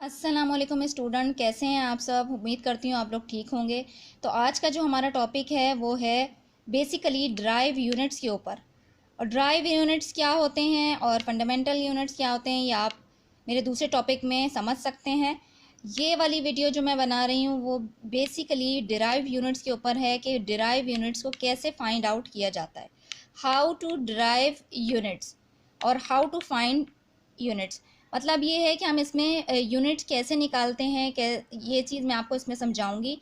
अस्सलामुअलैकुम स्टूडेंट, कैसे हैं आप सब। उम्मीद करती हूँ आप लोग ठीक होंगे। तो आज का जो हमारा टॉपिक है वो है बेसिकली ड्राइव यूनिट्स के ऊपर। और ड्राइव यूनिट्स क्या होते हैं और फंडामेंटल यूनिट्स क्या होते हैं, ये आप मेरे दूसरे टॉपिक में समझ सकते हैं। ये वाली वीडियो जो मैं बना रही हूँ वो बेसिकली डिराइव यूनिट्स के ऊपर है कि डिराइव यूनिट्स को कैसे फाइंड आउट किया जाता है, हाउ टू डिराइव यूनिट्स और हाउ टू फाइंड यूनिट्स। मतलब ये है कि हम इसमें यूनिट्स कैसे निकालते हैं, ये चीज़ मैं आपको इसमें समझाऊंगी।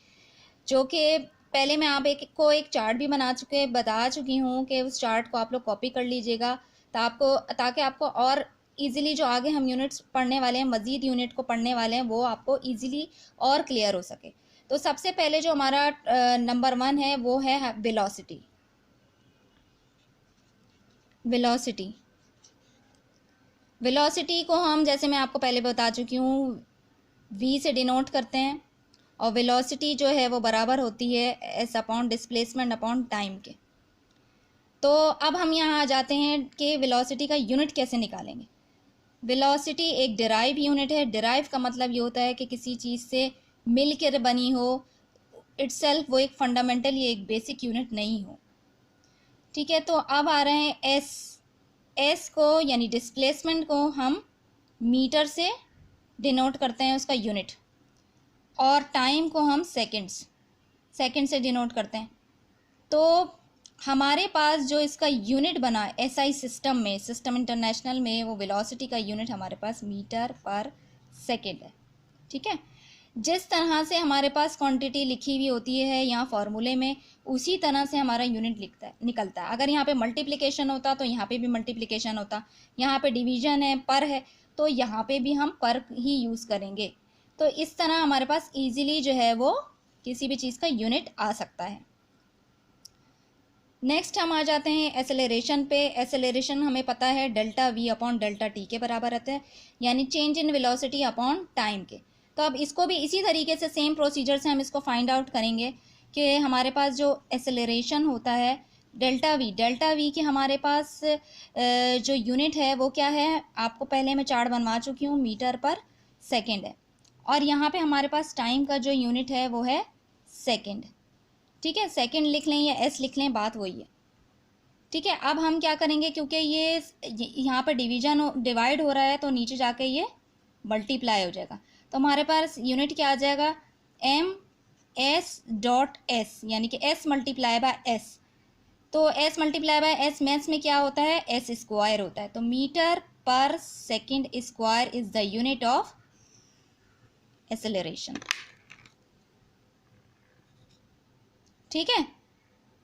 जो कि पहले मैं आप एक चार्ट भी बता चुकी हूँ कि उस चार्ट को आप लोग कॉपी कर लीजिएगा ताकि आपको और इजीली जो आगे हम यूनिट्स पढ़ने वाले हैं, मज़ीद यूनिट को पढ़ने वाले हैं, वो आपको इजीली और क्लियर हो सके। तो सबसे पहले जो हमारा नंबर 1 है वो है वेलोसिटी। वेलोसिटी को हम, जैसे मैं आपको पहले बता चुकी हूँ, v से डिनोट करते हैं। और वेलोसिटी जो है वो बराबर होती है s upon displacement upon time के। तो अब हम यहाँ आ जाते हैं कि वेलोसिटी का यूनिट कैसे निकालेंगे। वेलोसिटी एक डिराइव यूनिट है। डिराइव का मतलब ये होता है कि किसी चीज़ से मिलकर बनी हो, इटसेल्फ वो एक फंडामेंटल या एक बेसिक यूनिट नहीं हो। ठीक है, तो अब आ रहे हैं एस को यानी डिस्प्लेसमेंट को हम मीटर से डिनोट करते हैं, उसका यूनिट। और टाइम को हम सेकंड से डिनोट करते हैं। तो हमारे पास जो इसका यूनिट बना एसआई सिस्टम इंटरनेशनल में, वो वेलोसिटी का यूनिट हमारे पास मीटर पर सेकंड है। ठीक है, जिस तरह से हमारे पास क्वांटिटी लिखी हुई होती है यहाँ फार्मूले में, उसी तरह से हमारा यूनिट निकलता है। अगर यहाँ पे मल्टीप्लिकेशन होता तो यहाँ पे भी मल्टीप्लिकेशन होता, यहाँ पे डिवीजन है, पर है, तो यहाँ पे भी हम पर ही यूज़ करेंगे। तो इस तरह हमारे पास इजीली जो है वो किसी भी चीज़ का यूनिट आ सकता है। नेक्स्ट हम आ जाते हैं एसेलरेशन पे। एसेलरेशन हमें पता है delta we upon delta T के बराबर रहता है, यानी change in velocity upon time के। तो अब इसको भी इसी तरीके से सेम प्रोसीजर से हम इसको फाइंड आउट करेंगे कि हमारे पास जो एसेलरेशन होता है डेल्टा वी की हमारे पास जो यूनिट है वो क्या है, आपको पहले मैं चार्ट बनवा चुकी हूँ, मीटर पर सेकेंड है। और यहाँ पे हमारे पास टाइम का जो यूनिट है वो है सेकेंड। ठीक है, सेकेंड लिख लें या एस लिख लें, बात वही है। ठीक है, अब हम क्या करेंगे, क्योंकि ये यहाँ पर डिवाइड हो रहा है तो नीचे जाके ये मल्टीप्लाई हो जाएगा। तो हमारे पास यूनिट क्या आ जाएगा, एम एस डॉट एस, यानी कि एस मल्टीप्लाई बाय एस। तो S multiply by S maths में क्या होता है, एस स्क्वायर होता है। तो मीटर पर second square is the unit of acceleration. ठीक है,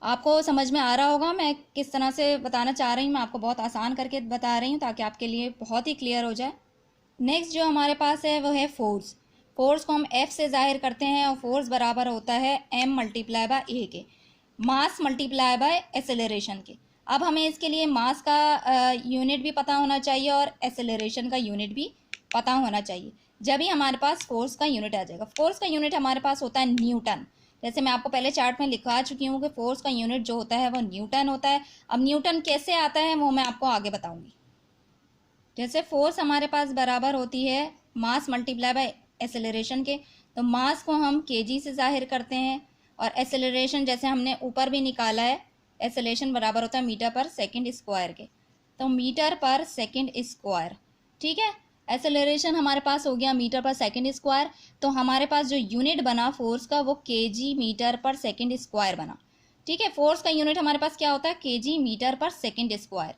आपको समझ में आ रहा होगा मैं किस तरह से बताना चाह रही हूँ। मैं आपको बहुत आसान करके बता रही हूँ ताकि आपके लिए बहुत ही क्लियर हो जाए। नेक्स्ट जो हमारे पास है वो है फोर्स। फोर्स को हम एफ से जाहिर करते हैं और फोर्स बराबर होता है एम मल्टीप्लाई बाय ए के, मास मल्टीप्लाई बाय एसेलरेशन के। अब हमें इसके लिए मास का यूनिट भी पता होना चाहिए और एसेलरेशन का यूनिट भी पता होना चाहिए, जब ही हमारे पास फोर्स का यूनिट आ जाएगा। फोर्स का यूनिट हमारे पास होता है न्यूटन। जैसे मैं आपको पहले चार्ट में लिखवा चुकी हूँ कि फोर्स का यूनिट जो होता है वो न्यूटन होता है। अब न्यूटन कैसे आता है वो मैं आपको आगे बताऊंगी। जैसे फोर्स हमारे पास बराबर होती है मास मल्टीप्लाई बाय एसेलरेशन के, तो मास को हम केजी से जाहिर करते हैं और एसेलरेशन जैसे हमने ऊपर भी निकाला है, एसेलरेशन बराबर होता है मीटर पर सेकंड स्क्वायर के, तो मीटर पर सेकंड स्क्वायर। ठीक है, एसेलरेशन हमारे पास हो गया मीटर पर सेकंड स्क्वायर। तो हमारे पास जो यूनिट बना फोर्स का वो केजी मीटर पर सेकंड स्क्वायर बना। ठीक है, फोर्स का यूनिट हमारे पास क्या होता है, केजी मीटर पर सेकंड स्क्वायर।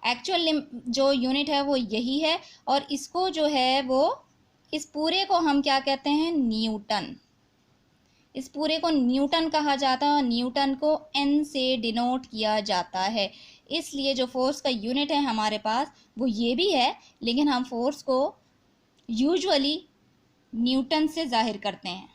एक्चुअल जो यूनिट है वो यही है, और इसको जो है वो, इस पूरे को हम क्या कहते हैं, न्यूटन। इस पूरे को न्यूटन कहा जाता है। न्यूटन को एन से डिनोट किया जाता है। इसलिए जो फोर्स का यूनिट है हमारे पास वो ये भी है, लेकिन हम फोर्स को यूजुअली न्यूटन से जाहिर करते हैं।